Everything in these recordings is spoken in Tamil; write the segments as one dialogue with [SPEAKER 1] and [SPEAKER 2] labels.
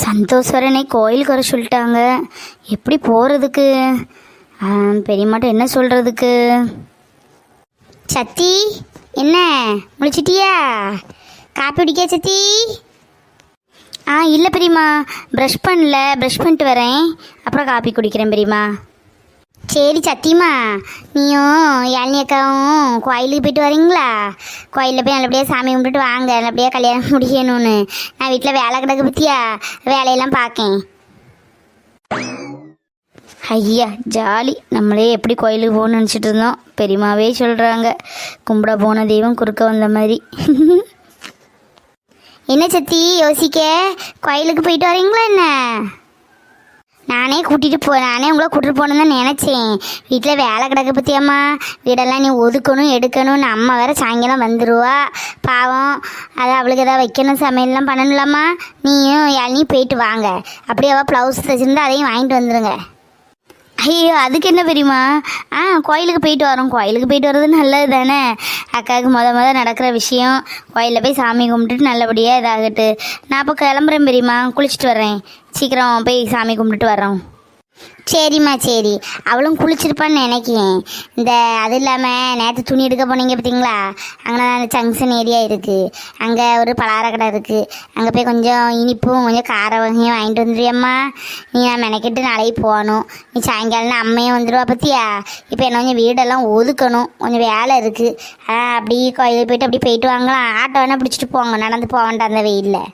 [SPEAKER 1] சந்தோஷரனை கோயிலுக்கு வர சொல்லிட்டாங்க. எப்படி போகிறதுக்கு? பெரியம்மாட்ட என்ன சொல்கிறதுக்கு? சத்தி, என்ன முழிச்சிட்டியா? காப்பி குடிக்க சத்தி? இல்லை பெரியம்மா, ப்ரஷ் பண்ணிட்டு வரேன், அப்புறம் காப்பி குடிக்கிறேன் பெரியம்மா. சரி சத்தியம்மா, நீயும் யாழினி அக்காவும் கோயிலுக்கு போயிட்டு வரீங்களா? கோயிலில் போய் நல்லபடியாக சாமி கும்பிட்டுட்டு வாங்க, நல்லபடியாக கல்யாணம் முடியணும்னு. நான் வீட்டில் வேலை கிடக்கு பற்றியா, வேலையெல்லாம் பார்க்கேன். ஐயா ஜாலி, நம்மளே எப்படி கோயிலுக்கு போகணும்னு நினச்சிட்டு இருந்தோம். பெரியம்மாவே சொல்கிறாங்க கும்பிட போன தெய்வம் குறுக்க வந்த மாதிரி. என்ன சத்தி யோசிக்க, கோயிலுக்கு போயிட்டு வரீங்களா என்ன? நானே உங்களை கூட்டிட்டு போகணுன்னு தான் நினச்சேன். வீட்டில் வேலை கிடக்க பற்றியம்மா, வீடெல்லாம் நீ ஒதுக்கணும் எடுக்கணும்னு. அம்மா வேறு சாயங்காலம் வந்துடுவா பாவம். அதை அவளுக்கு எதாவது வைக்கணும், சமையல்லாம் பண்ணணும்லாம்மா. நீயும் யாழ்னியும் போயிட்டு வாங்க. அப்படியே அவள் ப்ளவுஸ் தைச்சிருந்தா அதையும் வாங்கிட்டு வந்துடுங்க. ஐயோ அதுக்கு என்ன பெரியம்மா? கோயிலுக்கு போயிட்டு வரோம். கோயிலுக்கு போயிட்டு வர்றது நல்லது தானே. அக்காவுக்கு முத நடக்கிற விஷயம். கோயிலில் போய் சாமி கும்பிட்டுட்டு நல்லபடியாக இதாகட்டு. நான் அப்போ கிளம்புறேன் பெரியம்மா, குளிச்சுட்டு வர்றேன். சீக்கிரம் போய் சாமி கும்பிட்டுட்டு வர்றோம். சரிம்மா சரி. அவளும் குளிச்சிருப்பான்னு நினைக்கிறேன். அது இல்லாமல் நேற்று துணி எடுக்க போனீங்க பார்த்தீங்களா, அங்கே அந்த ஜங்ஷன் ஏரியா இருக்குது, அங்கே ஒரு பலகார கடை இருக்குது. அங்கே போய் கொஞ்சம் இனிப்பும் கொஞ்சம் கார வகையும் வாங்கிட்டு வந்துடுவியம்மா. நீ நான் மெனக்கிட்டு நாளைக்கு போகணும். நீ சாயங்காலம் அம்மையும் வந்துடுவா பற்றியா. இப்போ என்ன கொஞ்சம் வீடெல்லாம் ஒதுக்கணும், கொஞ்சம் வேலை இருக்குது. அப்படி கோயிலுக்கு போயிட்டு வாங்கலாம். ஆட்டோ வேணால் பிடிச்சிட்டு போங்க, நடந்து போக வேண்டாம் அந்த வெயிலில்.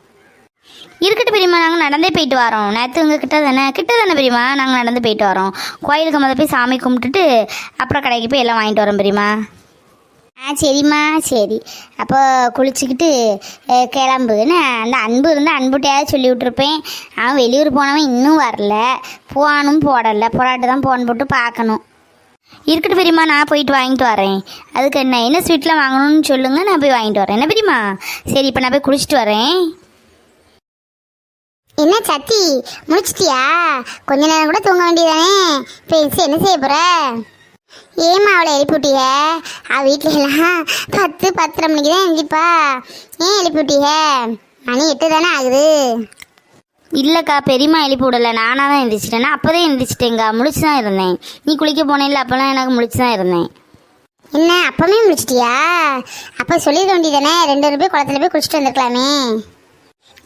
[SPEAKER 1] இருக்கட்டும் பெரியம்மா, நாங்கள் நடந்தே போயிட்டு வரோம். நேற்று உங்கள் கிட்ட தானே பெரியம்மா, நாங்கள் நடந்து போயிட்டு வரோம். கோயிலுக்கு முதல் போய் சாமி கும்பிட்டுட்டு அப்புறம் கடைக்கு போய் எல்லாம் வாங்கிட்டு வரோம் பெரியம்மா. சரிம்மா சரி. அப்போ குளிச்சுக்கிட்டு கிளம்புன்னு அந்த அன்பு இருந்தால் அன்புட்டையாவது சொல்லி விட்ருப்பேன். அவன் வெளியூர் போனவன் இன்னும் வரல, போடாட்டு தான் ஃபோன் போட்டு பார்க்கணும். இருக்கட்டும் பெரியம்மா, நான் போயிட்டு வாங்கிட்டு வரேன். அதுக்கு என்ன ஸ்வீட்லாம் வாங்கணும்னு சொல்லுங்கள், நான் போய் வாங்கிட்டு வரேன். என்ன பெரியம்மா? சரி, இப்போ நான் போய் குளிச்சுட்டு வரேன்.
[SPEAKER 2] என்ன சத்தி முடிச்சிட்டியா? கொஞ்ச நேரம் கூட தூங்க வேண்டியதானே. பேசி என்ன செய்ய போற? ஏமா அவளை எழுப்பிவிட்டீங்க? வீட்டில எல்லாம் 10-10:30 மணிக்கு தான் எழுந்திப்பா. ஏன் எழுப்பிவிட்டீங்க? மணி 8 தானே ஆகுது.
[SPEAKER 1] இல்லைக்கா, பெரியம்மா எழுப்பி விடலை, நானாக தான் எழுந்திரிச்சிட்டேன். நான் அப்போதே எழுந்திரிச்சிட்டேங்க்கா, முழிச்சு தான் இருந்தேன். நீ குளிக்க போனேன்ல, அப்போல்லாம் எனக்கு முழிச்சு தான் இருந்தேன்.
[SPEAKER 2] என்ன அப்பவே முடிச்சிட்டியா? அப்போ சொல்லிட வேண்டியதானே, 2 போய் குளத்துல போய் குளிச்சுட்டு வந்துருக்கலாமே.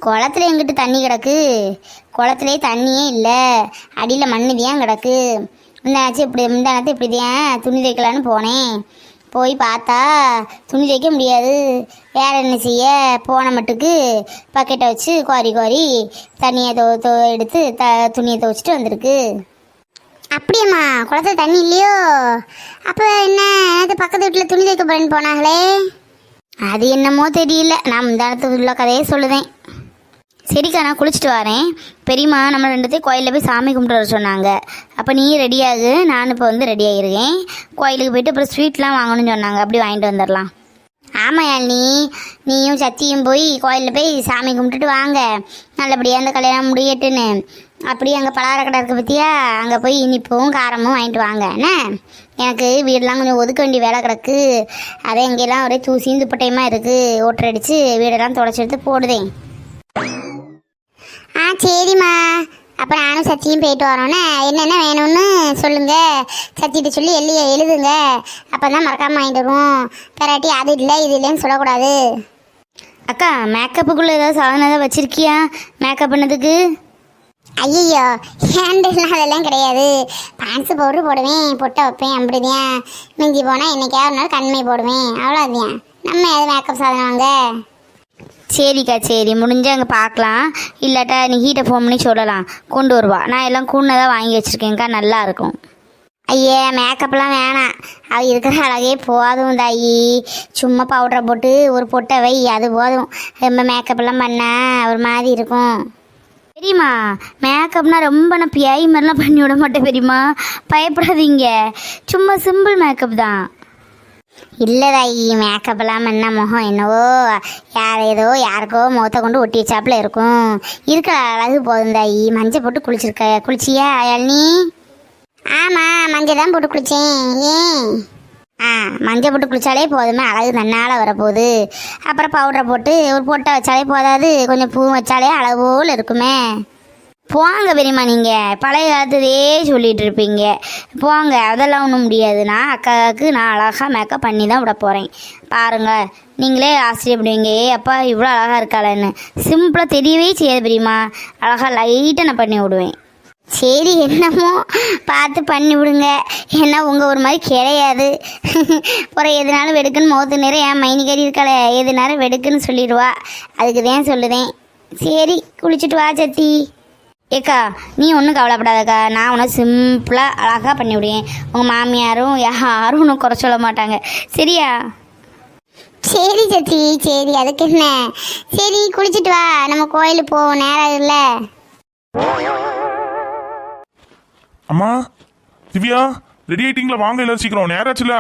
[SPEAKER 1] குளத்துல எங்கிட்ட தண்ணி கிடக்கு? குளத்துலேயே தண்ணியே இல்லை, அடியில் மண்ணுதியான் கிடக்கு. முந்தாச்சு இப்படிதான் துணி தைக்கலான்னு போனேன். போய் பார்த்தா துணி தைக்க முடியாது. வேற என்ன செய்ய, போன மட்டுக்கு பக்கெட்டை வச்சு கோரி தண்ணியை எடுத்து துணியை துவைச்சிட்டு வந்திருக்கு.
[SPEAKER 2] அப்படியம்மா, குளத்துல தண்ணி இல்லையோ? அப்போ என்ன பக்கத்து வீட்டில் துணி தைக்க போறேன்னு போனாங்களே?
[SPEAKER 1] அது என்னமோ தெரியல, நான் முந்தானத்துக்கு உள்ள கதையே சொல்லுதேன். சரிக்கா, நான் குளிச்சுட்டு வரேன். பெரியம்மா நம்ம 2 கோயிலில் போய் சாமி கும்பிட்டு வர சொன்னாங்க. அப்போ நீ ரெடியாகு, நான் இப்போ ரெடி ஆகிருக்கேன். கோயிலுக்கு போயிட்டு அப்புறம் ஸ்வீட்லாம் வாங்கணும்னு சொன்னாங்க, அப்படி வாங்கிட்டு வந்துடலாம். ஆமாம் யாழ்னி, நீயும் சத்தியும் போய் கோயிலில் போய் சாமி கும்பிட்டுட்டு வாங்க, நல்லபடியாக அந்த கல்யாணம் முடியட்டுன்னு. அப்படி அங்கே பலகார கடை இருக்குது பற்றியா, அங்கே போய் இனிப்பும் காரமும் வாங்கிட்டு வாங்க. என்ன, எனக்கு வீடெல்லாம் கொஞ்சம் ஒதுக்க வேண்டிய வேலை கிடக்கு. அதே இங்கெல்லாம் ஒரே தூசியும் துப்பட்டையுமா இருக்குது. ஓட்டரடிச்சு வீடெல்லாம் தொடச்சி எடுத்து போடுதேன்.
[SPEAKER 2] சரிம்மா, அப்போ நானும் சத்தியும் போயிட்டு வரோன்னே என்னென்ன வேணும்னு சொல்லுங்கள். சத்திட்டு சொல்லி எழுதுங்க, அப்போ தான் மறக்காமல் வாங்கிட்டு வருவோம். பெராட்டி அது இல்லை இது இல்லைன்னு சொல்லக்கூடாது.
[SPEAKER 1] அக்கா, மேக்கப்புக்குள்ளே ஏதாவது சாதனம் ஏதாவது வச்சுருக்கியா மேக்கப் பண்ணதுக்கு?
[SPEAKER 2] ஐயோ, ஹேண்டெல்லாம் அதெல்லாம் கிடையாது. பான்ஸு பவுட்ரு போடுவேன், பொட்டை வைப்பேன், அப்படிதான். மிஞ்சி போனால் என்றைக்காவது ஒரு நாள் கண்மை போடுவேன், அவ்வளோதான். நம்ம எது மேக்கப் சாதனம் வாங்க.
[SPEAKER 1] சரிக்கா சரி, முடிஞ்சு அங்கே பார்க்கலாம். இல்லாட்டா நீ ஹீட்டை ஃபோன் பண்ணி சொல்லலாம், கொண்டு வருவா. நான் எல்லாம் கூடதான் வாங்கி வச்சுருக்கேங்க்கா, நல்லா இருக்கும்.
[SPEAKER 2] ஐயே, மேக்கப்லாம் வேணாம், அது இருக்கிற அழகே போதும் தாயி. சும்மா பவுடரை போட்டு ஒரு பொட்டை வை, அது போதும். ரொம்ப மேக்கப்லாம் பண்ணால் ஒரு மாதிரி இருக்கும்.
[SPEAKER 1] பெரியம்மா, மேக்கப்னா ரொம்ப நான் பியாய் மாதிரிலாம் பண்ணி விட மாட்டேன் பெரியம்மா, பயப்படாதீங்க. சும்மா சிம்பிள் மேக்கப் தான்.
[SPEAKER 2] இல்லை தாயி, மேக்கப்லாம் பண்ண முகம் என்னவோ யாருக்கோ முகத்தை கொண்டு ஒட்டி வச்சாப்புல இருக்கும். இருக்கிற அழகு போதும் தாயி. மஞ்சள் போட்டு குளிச்சியா யாழ்னி? ஆமாம், மஞ்சள் தான் போட்டு குளித்தேன். ஏன்?
[SPEAKER 1] ஆ மஞ்சள் போட்டு குளிச்சாலே போதுமே, அழகு தன்னால் வரப்போகுது. அப்புறம் பவுடரை போட்டு ஒரு பொட்டை வச்சாலே போதாது, கொஞ்சம் பூ வச்சாலே அழகு போல் இருக்குமே. போங்க பெரியம்மா, நீங்கள் பழைய காலத்துதே சொல்லிகிட்டு இருப்பீங்க. போங்க, அதெல்லாம் ஒன்றும் முடியாது. நான் அக்காவுக்கு நான் அழகாக மேக்கப் பண்ணி தான் விட போகிறேன். பாருங்கள், நீங்களே ஆச்சரியப்படுவீங்க, அப்பா இவ்வளோ அழகாக இருக்காளன்னு. சிம்பிளாக தெரியவே செய்யாது பெரியம்மா, அழகாக லைட்டாக நான் பண்ணி விடுவேன். சரி, என்னமோ பார்த்து பண்ணி விடுங்க. ஏன்னா உங்கள் ஒரு மாதிரி கிடையாது. அப்புறம் எதுனாலும் வெடுக்குன்னு முகத்து நேரம் என் மைனிக்காரி இருக்காளே, எதுனாலும் வெடுக்குன்னு சொல்லிடுவா. அதுக்கு தான் சொல்லுதேன். சரி, குளிச்சுட்டு வா சத்தி. ஏக்கா, நீ ஒன்றும் கவலைப்படாதக்கா, நான் உனக்கு சிம்பிளாக அழகாக பண்ணி விடுவேன். உங்கள் மாமியாரும் யாரும் ஒன்றும் குறை சொல்ல மாட்டாங்க, சரியா?
[SPEAKER 2] சரி சத்தி, சரி, அதுக்கு என்ன. சரி, குளிச்சுட்டு வா, நம்ம கோயிலுக்கு போவோம், நேரம் இல்லை.
[SPEAKER 3] அம்மா, திவ்யா, ரெடி ஆயிட்டீங்களா? வாங்க எல்லாரும் சீக்கிரம், நேரம் ஆச்சுல.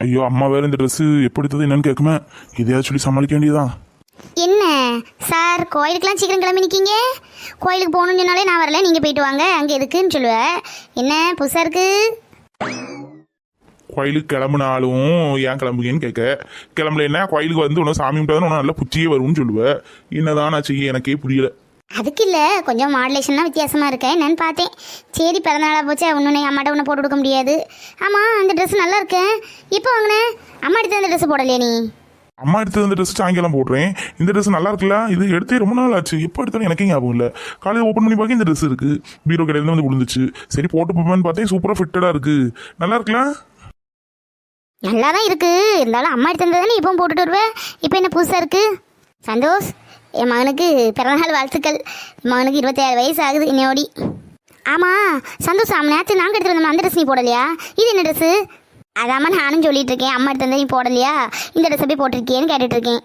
[SPEAKER 3] ஐயோ, அம்மா வேற இந்த ட்ரெஸ்ஸு எப்படி எடுத்தது என்னன்னு கேட்குமே, இதையாவது சொல்லி சமாளிக்க வேண்டியதுதான்.
[SPEAKER 1] என்ன சார், கோயிலுக்கெல்லாம் சீக்கிரம் கிளம்பி நிற்கிங்க? கோயிலுக்கு போகணுன்னு சொன்னாலே நான் வரல, நீங்கள் போயிட்டு வாங்க, அங்கே எதுக்குன்னு சொல்லுவேன். என்ன புதுசாக இருக்கு?
[SPEAKER 3] கோயிலுக்கு கிளம்புனாலும் ஏன் கிளம்புங்கன்னு கேட்க, கிளம்பலைன்னா கோயிலுக்கு வந்து உனக்கு சாமி கும்பிட்டா தான் நல்லா புச்சியே வரும்னு சொல்லுவேன். என்னதான் நான் செய்ய எனக்கே புரியல.
[SPEAKER 1] அதுக்கு இல்லை, கொஞ்சம் மாடுலேஷன்லாம் வித்தியாசமாக இருக்கேன் என்னன்னு பார்த்தேன். சரி, பிறந்தநாளாக போச்சு, ஒன்று அம்மாட்ட ஒன்று போட்டு கொடுக்க முடியாது. ஆமாம், அந்த ட்ரெஸ் நல்லா இருக்கேன். இப்போ வாங்கினேன், அம்மா எடுத்து அந்த ட்ரெஸ் போடலையே நீ?
[SPEAKER 3] அம்மா எடுத்து அந்த ட்ரெஸ் சாயங்காலம் போடுறேன். இந்த ட்ரெஸ் நல்லா இருக்குல்ல, இது எடுத்தே ரொம்ப நாள் ஆச்சு. எப்போ எடுத்தாலும் எனக்கே ஞாபகம் இல்லை. காலையில் ஓப்பன் பண்ணி பார்க்க இந்த ட்ரெஸ் இருக்கு, பீரோ கடையில வந்து விழுந்துச்சு. சரி, போட்டு போப்பேன்னு பார்த்தேன், சூப்பராக ஃபிட்டடாக இருக்கு. நல்லா இருக்குல்ல?
[SPEAKER 1] நல்லா தான் இருக்கு, இருந்தாலும் அம்மா எடுத்து வந்தது தானே இப்போ போட்டுட்டு வருவேன். இப்போ என்ன புதுசாக இருக்கு? சந்தோஷ், என் மகனுக்கு பிறந்தநாள் வாழ்த்துக்கள். என் மகனுக்கு 27 வயசு ஆகுது இன்னையோடி. ஆமாம் சந்தோஷ், அம்மா நேற்று நாங்கள் எடுத்துகிட்டு வந்தோம், அந்த ட்ரெஸ் நீ போடலையா? இது என்ன ட்ரெஸ்ஸு? அதாம்மா நானும் சொல்லிட்டு இருக்கேன், அம்மா எடுத்து வந்தால் நீ போடலையா, இந்த ட்ரெஸ் போய் போட்டிருக்கியேன்னு கேட்டுட்டு இருக்கேன்.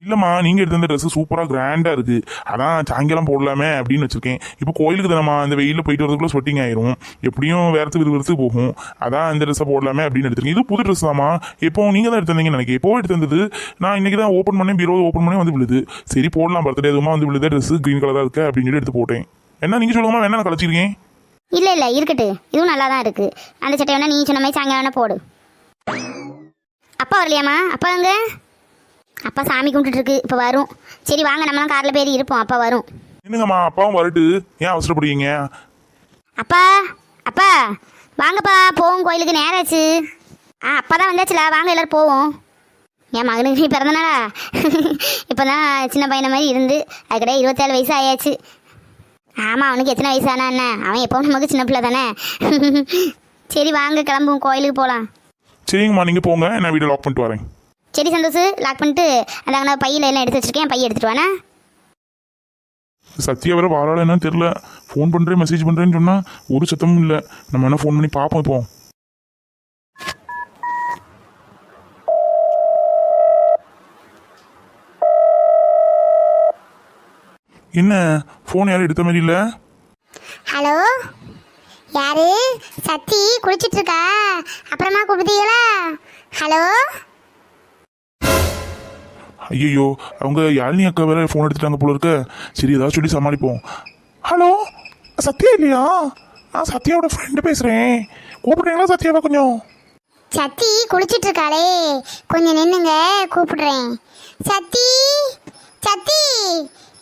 [SPEAKER 3] இல்லைம்மா, நீங்கள் எடுத்த அந்த ட்ரெஸ் சூப்பராக கிராண்டாக இருக்கு, அதான் சாயங்காலம் போடலாமே அப்படின்னு வச்சிருக்கேன். இப்போ கோயிலுக்கு தானம்மா, அந்த வெயிலில் போயிட்டு வரதுக்குள்ள ஸ்வெட்டிங் ஆயிரும், எப்படியும் வேர்த்து விறுவிறுத்து போகும். அதான் இந்த ட்ரெஸ்ஸை போடலாமே அப்படின்னு எடுத்துருக்கேன். இது புது ட்ரெஸ் தாம்மா, எப்போ நீங்கள் தான் எடுத்திருந்தீங்கன்னு நினைக்கிறேன். எப்போ எடுத்து வந்தது? நான் இன்னைக்கு தான் ஓப்பன் பண்ணேன், பீரோ ஓப்பன் பண்ணி வந்து விழுது. சரி போடலாம், பர்த்டே எதுவுமா வந்து விழுது, ட்ரெஸ் க்ரீன் கலராக இருக்கு அப்படின்னு சொல்லி எடுத்து போட்டேன். என்ன நீங்கள் சொல்லுமா, வேணா நான் கழிச்சிருக்கேன்.
[SPEAKER 1] இல்லை இல்லை, இருக்கட்டு, இதுவும் நல்லா தான் இருக்குது. அந்த சட்டை வேணா நீ சொன்ன மாதிரி சாயங்காலம் வேணா போடு. அப்பா வரலையாம்மா? அப்பா அங்கே? அப்பா சாமி கும்பிட்டுருக்கு, இப்போ வரும். சரி வாங்க, நம்மளாம் காரில் பேர் இருப்போம், அப்பா வரும்.
[SPEAKER 3] என்னங்கம்மா, அப்பாவும் வரட்டு, ஏன் அவசரப்படுவீங்க?
[SPEAKER 1] அப்பா, அப்பா வாங்கப்பா, போவோம், கோயிலுக்கு நேராச்சு. அப்பா தான் வந்தாச்சுல, வாங்க எல்லோரும் போவோம். என் மகனுக்கு நீ பிறந்தனாடா, இப்போ தான் சின்ன பையனை மாதிரி இருந்து அதுக்கடைய 27 வயசு ஆயாச்சு. ஆமாம், அவனுக்கு எத்தனை வயசு ஆனா என்ன, அவன் எப்போ நமக்கு சின்ன பிள்ளை தானே. சரி வாங்க கிளம்புவோம், கோயிலுக்கு போகலாம்.
[SPEAKER 3] சரிங்கம்மா, நீங்கள் போங்க, நான் வீடியோ லாக் பண்ணிட்டு வரேன்.
[SPEAKER 1] சரி சந்தோஷ், லாக் பண்ணிட்டு அதாங்க பையில் எல்லாம் எடுத்து வச்சிருக்கேன், பையை எடுத்துட்டு வானே.
[SPEAKER 3] சத்யா வேற வாராள என்னன்னு தெரியல, ஃபோன் பண்ணுறேன் மெசேஜ் பண்ணுறேன்னு சொன்னால் ஒரு சத்தமும் இல்லை. நம்ம என்ன ஃபோன் பண்ணி பார்ப்போம். இப்போ என்ன ஃபோன் யாரும் எடுத்த மாதிரி இல்லை?
[SPEAKER 2] ஹலோ, யாரு? சத்தி குளிச்சிட்டு இருக்கா? அப்புறமா கூப்பிட்டீங்களா? ஹலோ.
[SPEAKER 3] ஐயோ, அவங்க யாழினி அக்கா வேற ஃபோன் எடுத்துட்டாங்க போல இருக்க. சரி, ஏதாவது சொல்லி சமாளிப்போம். ஹலோ, சத்யா இல்லையா? நான் சத்யாவோட ஃப்ரெண்டு பேசுகிறேன், கூப்பிட்றீங்களா சத்யாவை கொஞ்சம்?
[SPEAKER 2] சத்தி குளிச்சிட்டு இருக்காளே, கொஞ்சம் நின்னுங்க, கூப்பிடுறேன். சத்தி, சத்தி,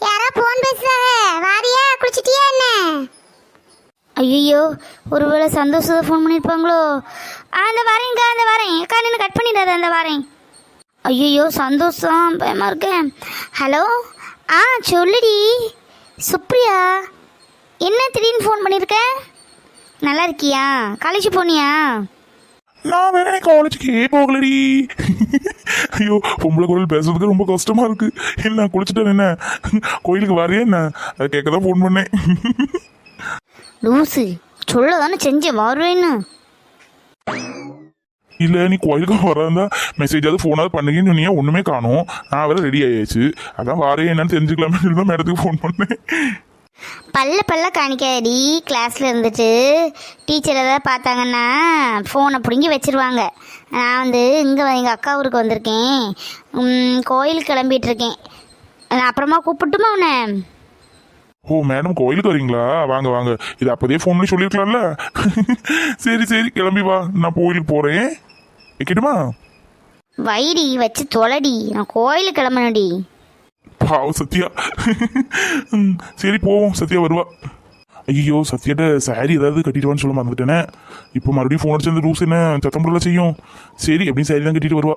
[SPEAKER 2] யாரோ ஃபோன் பேசுறாங்க, வாரியா? குளிச்சிட்டியா என்ன?
[SPEAKER 1] ஐயோ, ஒருவேளை சந்தோஷத்தை ஃபோன் பண்ணியிருப்பாங்களோ? அந்த வரேங்க, அந்த வரேன் அக்கா, நின்று கட் பண்ணிடாத, அந்த வரேன். ஐயோ, சந்தோஷம், பயமாக இருக்கேன். ஹலோ, சொல்லுடி சுப்ரியா, என்ன திடீர்னு ஃபோன் பண்ணியிருக்க? நல்லா இருக்கியா? காலேஜ் போனியா?
[SPEAKER 3] நான் வேற காலேஜுக்கே போகலடி. ஐயோ, பொம்பளை குரல் பேசுறதுக்கு ரொம்ப கஷ்டமா இருக்கு. என்ன குளிச்சுட்டேன், என்ன கோயிலுக்கு வரையா என்ன, அதை கேட்க தான் ஃபோன் பண்ணேன்.
[SPEAKER 1] லூசு, சொல்ல தானே செஞ்சேன் வருவேன்னு.
[SPEAKER 3] இல்லை, நீ கோயிலுக்கு வராந்தா மெசேஜாவது ஃபோனாவது பண்ணுங்கன்னு சொன்னீங்க, ஒன்றுமே காணும். நான் வேற ரெடி ஆயாச்சு, அதான் வாரே என்னன்னு தெரிஞ்சுக்கலாமே சொல்லி தான் மேடத்துக்கு ஃபோன் பண்ணேன்.
[SPEAKER 1] பல்ல காணிக்காடி, கிளாஸில் இருந்துட்டு டீச்சர் ஏதாவது பார்த்தாங்கன்னா ஃபோனை பிடுங்கி வச்சிருவாங்க. நான் வந்து இங்கே எங்கள் அக்கா ஊருக்கு வந்திருக்கேன், கோயிலுக்கு கிளம்பிட்டு இருக்கேன். நான் அப்புறமா கூப்பிட்டுமா உன்னை?
[SPEAKER 3] ஓ மேடம், கோயிலுக்கு வரீங்களா? வாங்க வாங்க, இது அப்போதே ஃபோன் பண்ணி சொல்லியிருக்கலாம்ல. சரி சரி, கிளம்பி வா, நான் கோயிலுக்கு போகிறேன். வைக்கட்டுமா?
[SPEAKER 1] வைடி வச்சு தொலைடி, நான் கோயிலுக்கு கிளம்பணுடி.
[SPEAKER 3] பாவம் சத்யா. சரி போவோம், சத்யா வருவா. ஐயோ சத்யாட்ட சாரி ஏதாவது கட்டிடுவான்னு சொல்ல மறந்துட்டேனே. இப்போ மறுபடியும் ஃபோன் அடிச்சு அந்த ரூஸ் என்ன சத்தம் போடலாம் செய்யும். சரி எப்படியும் சாரி தான் கட்டிட்டு வருவா.